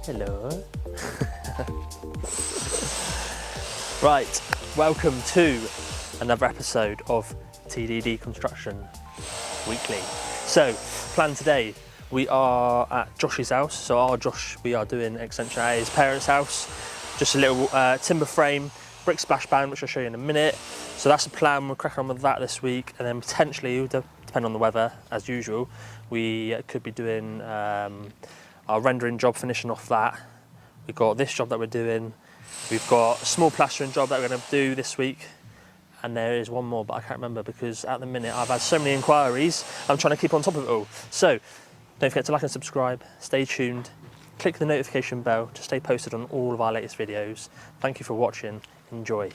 Hello. Right, welcome to another episode of TDD Construction Weekly. So, plan today, we are at Josh's house. So our Josh, we are doing extension at his parents' house. Just a little timber frame, brick splash band, which I'll show you in a minute. So that's the plan, we're cracking on with that this week. And then potentially, depending on the weather, as usual, we could be doing our rendering job, finishing off that. We've got this job that we're doing. We've got a small plastering job that we're going to do this week. And there is one more, but I can't remember because at the minute I've had so many inquiries, I'm trying to keep on top of it all. So don't forget to like and subscribe, stay tuned, click the notification bell to stay posted on all of our latest videos. Thank you for watching, enjoy.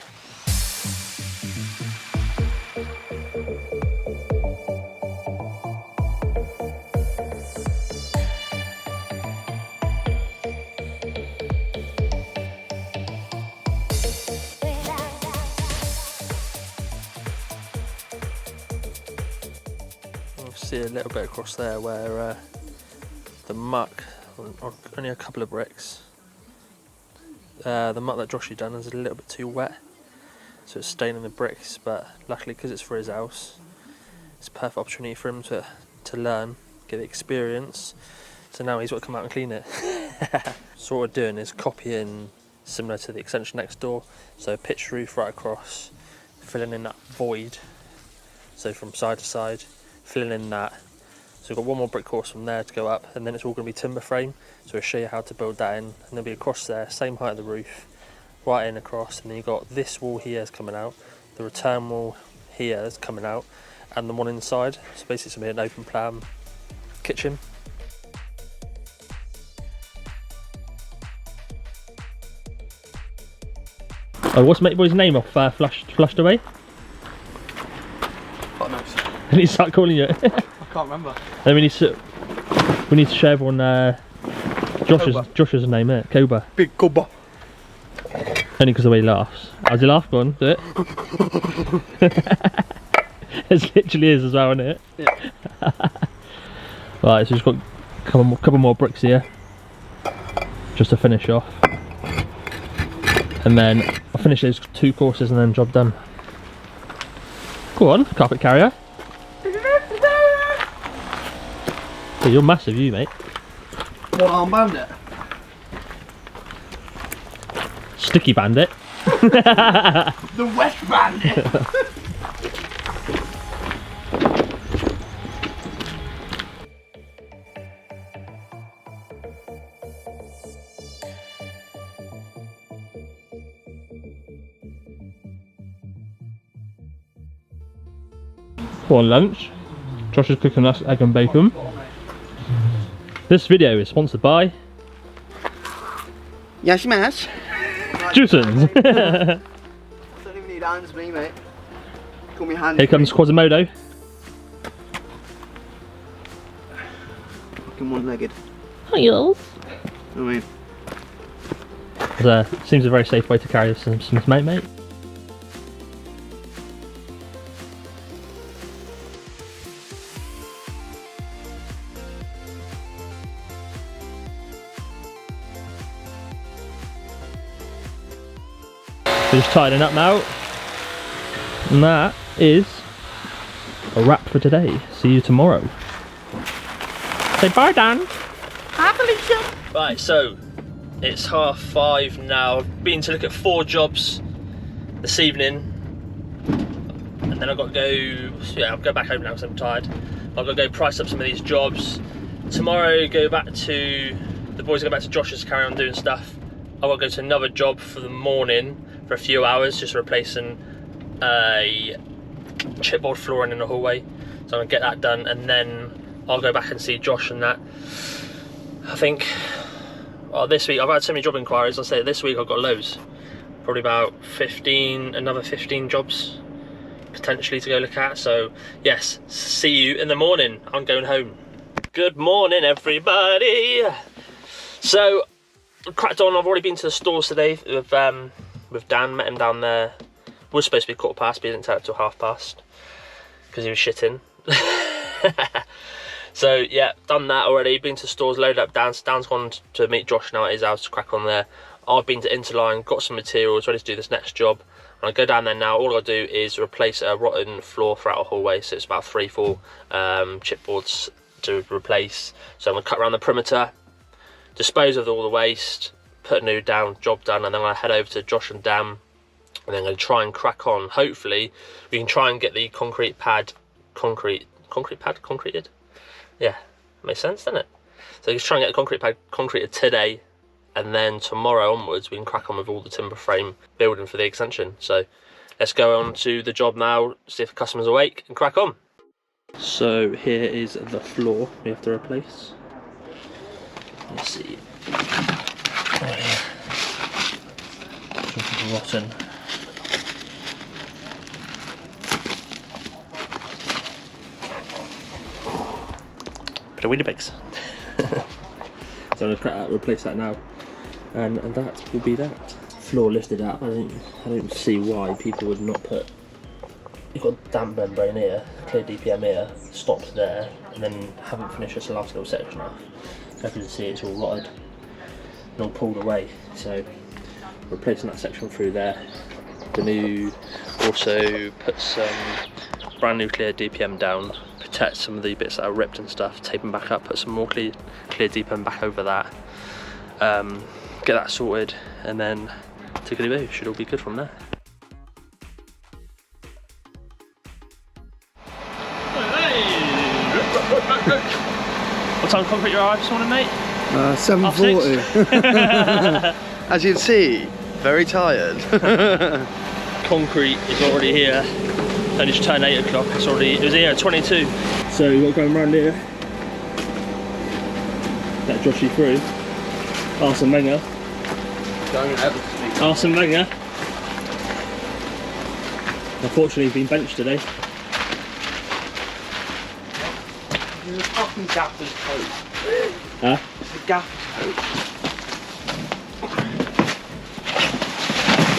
See a little bit across there where the muck, only a couple of bricks, the muck that Joshy done is a little bit too wet, so it's staining the bricks, but luckily because it's for his house, it's a perfect opportunity for him to learn, get the experience, so now he's got to come out and clean it. So what we're doing is copying similar to the extension next door, so pitch roof right across, filling in that void, so from side to side, filling in that. So we've got one more brick course from there to go up, and then it's all going to be timber frame, so we'll show you how to build that in, and there'll be across there, same height of the roof, right in across, and then you've got this wall here is coming out, the return wall here is coming out, and the one inside, so basically it's going to be an open plan kitchen. Oh, what's mate boy's name off flushed away? God knows. And he start calling you. I can't remember. Then we need to show everyone Josh's name, innit? Cobra. Big Cobra. Only because of the way he laughs. How's he laugh? Go on, do it. It literally is as well, isn't it? Yeah. Right, so we've got a couple more bricks here, just to finish off. And then I'll finish those two courses and then job done. Go on, carpet carrier. Hey, you're massive, you mate. One arm bandit. Sticky bandit. The West Bandit. For lunch, Josh is cooking us egg and bacon. This video is sponsored by Yes, mash. Jusins. Don't even need hands, me, mate. Call me hands. Here comes Quasimodo. Fucking one-legged. Hi, y'all. I mean, Seems a very safe way to carry some mate. We're just tidying up now, and that is a wrap for today. See you tomorrow. Say bye, Dan. hi, Felicia. Right, so it's 5:30 now. I've been to look at 4 jobs this evening, and then I've got to go. Yeah, I'll go back home now because I'm tired. I've got to go price up some of these jobs. Tomorrow, go back to the boys. Go back to Josh's, carry on doing stuff. I've got to go to another job for the morning for a few hours, just replacing a chipboard flooring in the hallway. So I'm gonna get that done, and then I'll go back and see Josh and that. I think, well, this week I've had so many job inquiries. I'll say this week I've got loads, probably about 15, another 15 jobs potentially to go look at. So yes, see you in the morning. I'm going home. Good morning, everybody. So cracked on. I've already been to the stores today with Dan. Met him down there. Was supposed to be 15:15, but he didn't turn up till past because he was shitting. So yeah, done that already. Been to stores, loaded up Dan. Dan's gone to meet Josh now at his house to crack on there. I've been to Interline, got some materials, ready to do this next job. When I go down there now, all I do is replace a rotten floor throughout a hallway. So it's about 3-4 chipboards to replace. So I'm gonna cut around the perimeter, dispose of all the waste, put a new job done, and then I head over to Josh and Dan, and then I'm gonna try and crack on. Hopefully, we can try and get the concrete pad concreted. Yeah, makes sense, doesn't it? So just try and get the concrete pad concreted today, and then tomorrow onwards we can crack on with all the timber frame building for the extension. So let's go on to the job now, see if the customer's awake, and crack on. So here is the floor we have to replace. Let's see. Right here. Rotten. Bit of Weetabix. So I'm gonna replace that now, and that will be that. Floor lifted up. I don't see why people would not put. You've got a damp membrane here, clear DPM here, stops there, and then haven't finished this last little section off. So as you can see, it's all rotted and all pulled away. So replacing that section through there. The new also put some brand new clear DPM down. Protect some of the bits that are ripped and stuff, tape them back up, put some more clear DPM back over that, get that sorted, and then tickety-boo, should all be good from there. What time concrete you arrived this morning, mate? 7:40. As you can see, very tired. Concrete is already here. Only just turned 8 o'clock. It was here at 22. So we've got going around here. Let Joshy through. Arsene Wenger. Arsene Wenger. Unfortunately, he's been benched today. There's a fucking gaffer's coat. Huh? It's a gaffer's coat.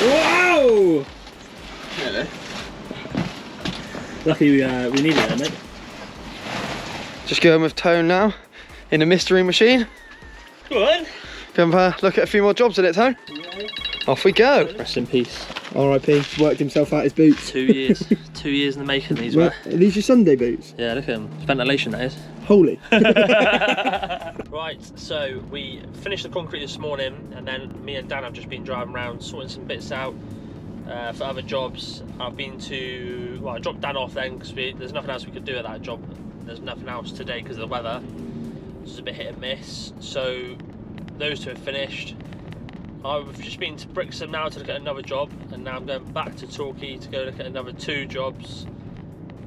Wow! Really? Lucky we needed that, mate. Just going with Tone now in a mystery machine. Go on. Go and look at a few more jobs in it, Tone. Yeah. Off we go. Rest in peace. R.I.P. Worked himself out his boots. 2 years. 2 years in the making, these were. Are these your Sunday boots? Yeah, look at them. Ventilation, that is. Holy. Right, so we finished the concrete this morning, and then me and Dan have just been driving around sorting some bits out for other jobs. I've been to, well, I dropped Dan off then because there's nothing else we could do at that job. There's nothing else today because of the weather. It's a bit hit and miss. So those two have finished. I've just been to Brixham now to look at another job, and now I'm going back to Torquay to go look at another 2 jobs,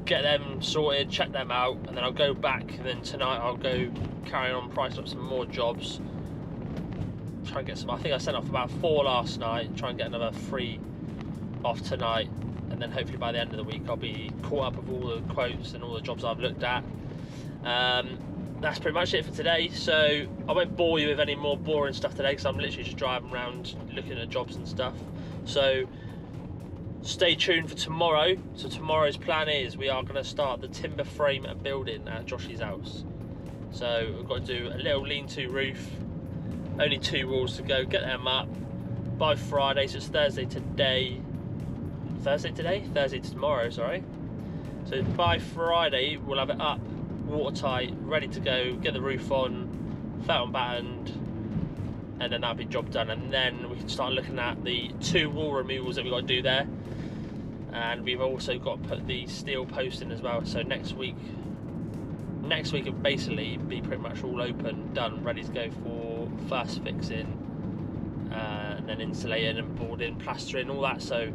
get them sorted, check them out, and then I'll go back, and then tonight I'll go carry on pricing up some more jobs. Try and get some, I think I sent off about 4 last night, try and get another 3 off tonight, and then hopefully by the end of the week I'll be caught up with all the quotes and all the jobs I've looked at. That's pretty much it for today, so I won't bore you with any more boring stuff today because I'm literally just driving around looking at jobs and stuff. So stay tuned for tomorrow. So tomorrow's plan is we are going to start the timber frame building at Josh's house. So we've got to do a little lean-to roof, only 2 walls to go, get them up by Friday. So it's Thursday today, Thursday to tomorrow, sorry. So by Friday we'll have it up, watertight, ready to go, get the roof on, felt and battened, and then that'll be job done. And then we can start looking at the 2 wall removals that we've got to do there, and we've also got to put the steel post in as well. So next week will basically be pretty much all open, done, ready to go for first fixing, and then insulating and boarding, plastering, all that. So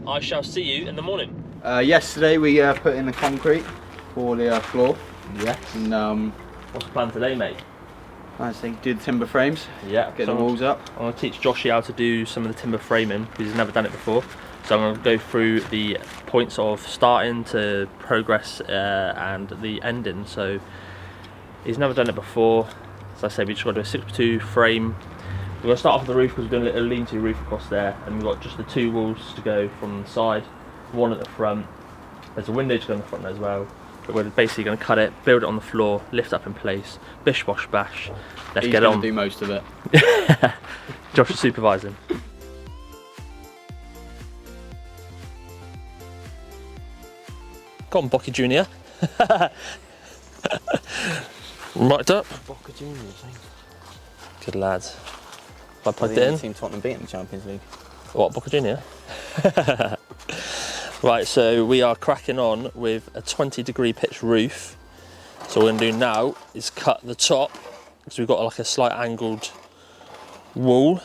I shall see you in the morning. Yesterday we put in the concrete for the floor. Yes. And what's the plan today, mate? I think do the timber frames. Yeah. Get the walls up. I'm going to teach Joshy how to do some of the timber framing because he's never done it before. So I'm going to go through the points of starting to progress and the ending. So he's never done it before. As I said, we just got to do a 6x2 frame. We're going to start off with the roof because we're doing a little lean-to roof across there, and we've got just the 2 walls to go from the side, 1 at the front. There's a window to go in the front as well. But we're basically going to cut it, build it on the floor, lift up in place, bish bosh bash. Let's get on. He's going to do most of it. Josh is supervising. Go on, Bocky Junior. Mic'd up. Boca Juniors, I think. Good lad. I plugged it in. Team Tottenham beat in the Champions League. What, Boca Junior? Right, so we are cracking on with a 20-degree pitch roof. So what we're going to do now is cut the top, because we've got like a slight angled wall.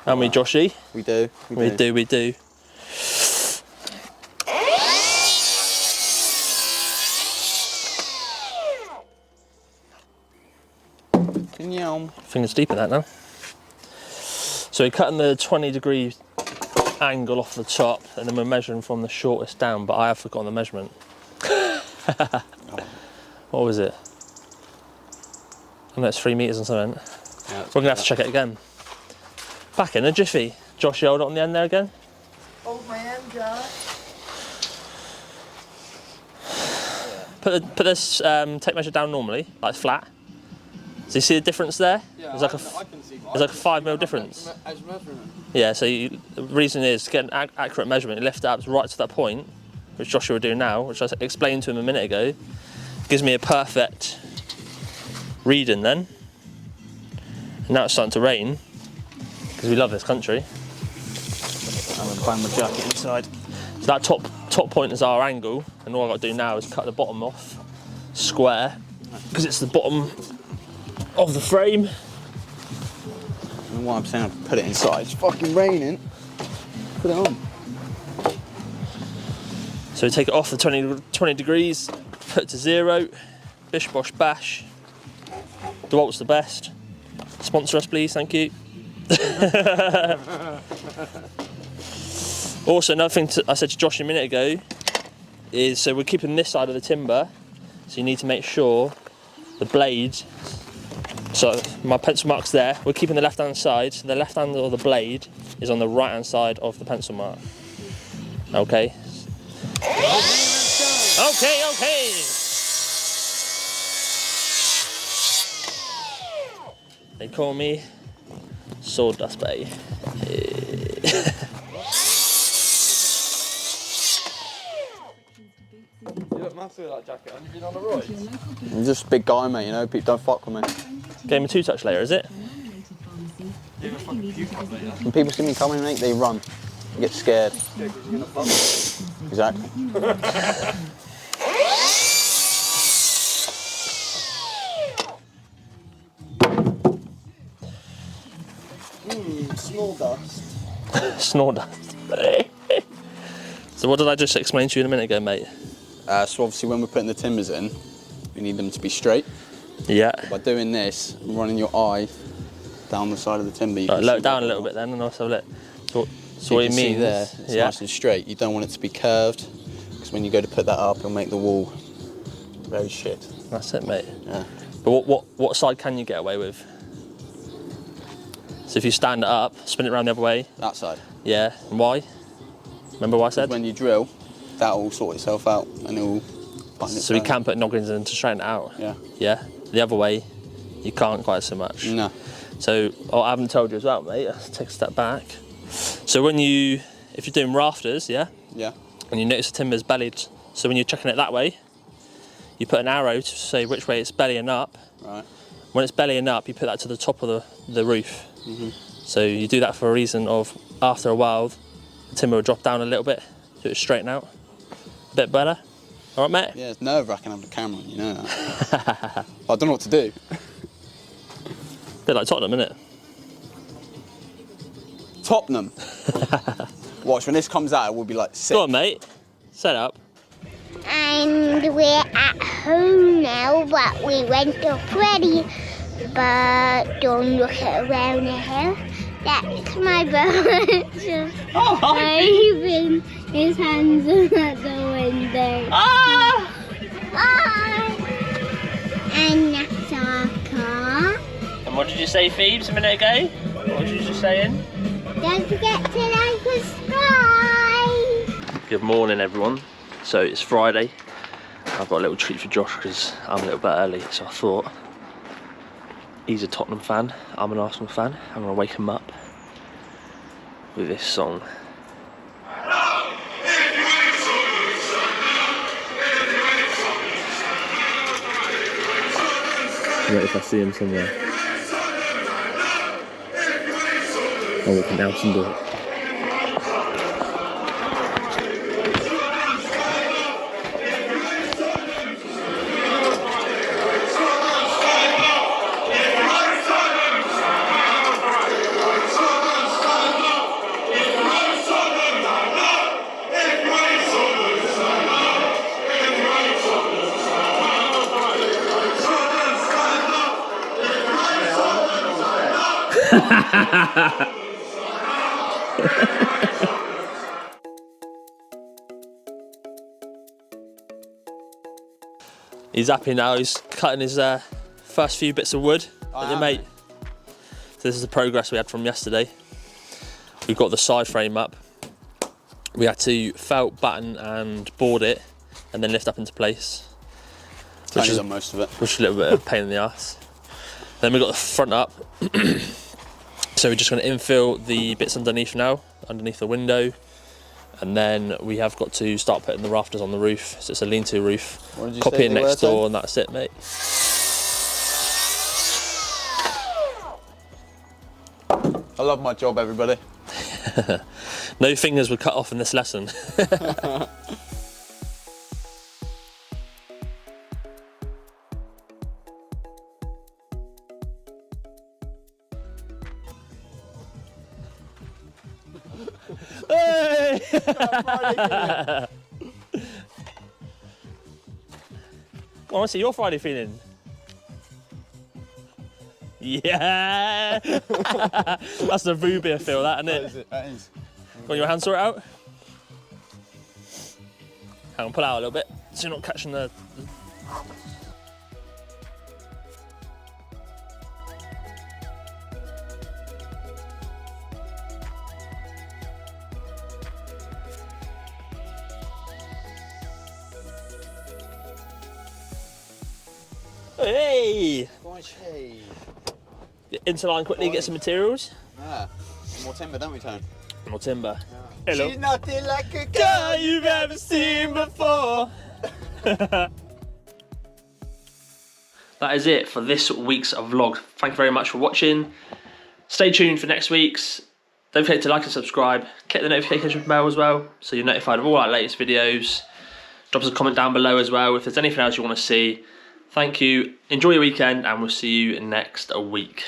Haven't we, Joshy? We do. We do. Fingers deep in that now. So we're cutting the 20-degree angle off the top, and then we're measuring from the shortest down, but I have forgotten the measurement. What was it? I know it's 3 meters or something. Yeah, We're gonna have to check it again. Back in a jiffy. Josh, you hold it on the end there again. Hold my hand, Jack. Put this tape measure down normally, like flat. So you see the difference there? Yeah, there's like a 5mm difference. Yeah, so the reason is to get an accurate measurement, you lift it up right to that point, which Joshua will do now, which I explained to him a minute ago. Gives me a perfect reading then. And now it's starting to rain, because we love this country. I'm going to bang my jacket inside. So that top point is our angle, and all I've got to do now is cut the bottom off square, because it's the bottom of the frame. And what I'm saying, I've put it inside. It's fucking raining. Put it on. So we take it off the 20 degrees, put it to 0, bish bosh bash. DeWalt's the best. Sponsor us please, thank you. Also, another thing I said to Josh a minute ago is, so we're keeping this side of the timber, so you need to make sure the blade, so my pencil mark's there, we're keeping the left hand side, so the left hand of the blade is on the right hand side of the pencil mark. Okay. Okay. They call me Sawdust Bay. You look massive with that jacket on. You've been on the roids? I'm just a big guy, mate, you know, people don't fuck with me. Game of 2-touch later, is it? When people see me coming, mate, they run. They get scared. Exactly. Small dust. Snowdust. So what did I just explain to you a minute ago, mate? So obviously when we're putting the timbers in, we need them to be straight. Yeah. By doing this, running your eye down the side of the timber, you Right, can lower see it down a what- little bit then, and also let. So So what you it can see means, there, it's yeah. nice and straight. You don't want it to be curved, because when you go to put that up, it'll make the wall very shit. That's it, mate. Yeah. But what side can you get away with? So if you stand it up, spin it around the other way. That side. Yeah. And why? Remember what I said? When you drill, that will sort itself out, and it will button So we itself. can put noggins in to straighten it out. Yeah. Yeah. The other way, you can't quite so much. No. So I haven't told you as well, mate. Let's take a step back. So if you're doing rafters, yeah, Yeah. and you notice the timber's bellied, so when you're checking it that way, you put an arrow to say which way it's bellying up. Right. When it's bellying up, you put that to the top of the roof. Mhm. So you do that for a reason of, after a while, the timber will drop down a little bit, so it straighten out. A bit better. All right, mate? Yeah, it's nerve-wracking having a camera on, you know that. I don't know what to do. Bit like Tottenham, innit? Tottenham. Watch, when this comes out, it will be like sick. Go on, mate. Set up. And we're at home now, but we went to Freddy. But don't look around the house. That's my brother just waving his hands at the window. Ah! And that's our car. And what did you say, Phoebes, a minute ago? What was you just saying? Don't forget to like and subscribe. Good morning, everyone. So it's Friday. I've got a little treat for Josh because I'm a little bit early, so I thought he's a Tottenham fan, I'm an Arsenal fan. I'm going to wake him up with this song. Wait if I see him somewhere. I'll walk him out and do it. He's happy now, he's cutting his first few bits of wood, mate. So this is the progress we had from yesterday. We've got the side frame up. We had to felt, batten and board it and then lift up into place. Which is most of it. Which is a little bit of a pain in the ass. Then we got the front up. So we're just going to infill the bits underneath now, underneath the window. And then we have got to start putting the rafters on the roof. So it's a lean-to roof. Copy it next door and that's it, mate. I love my job, everybody. No fingers were cut off in this lesson. Hey! Come on, let's see your Friday feeling. Yeah! That's the root beer feel, that, isn't it? That is. Got your hand sort it out? Hang on, pull out a little bit so you're not catching the... Hey! Get into line quickly, get some materials. Yeah. More timber, don't we, Tone? More timber. Yeah. Hello. She's nothing like a Girl you've ever seen before. That is it for this week's vlog. Thank you very much for watching. Stay tuned for next week's. Don't forget to like and subscribe. Click the notification bell as well so you're notified of all our latest videos. Drop us a comment down below as well if there's anything else you want to see. Thank you, enjoy your weekend, and we'll see you next week.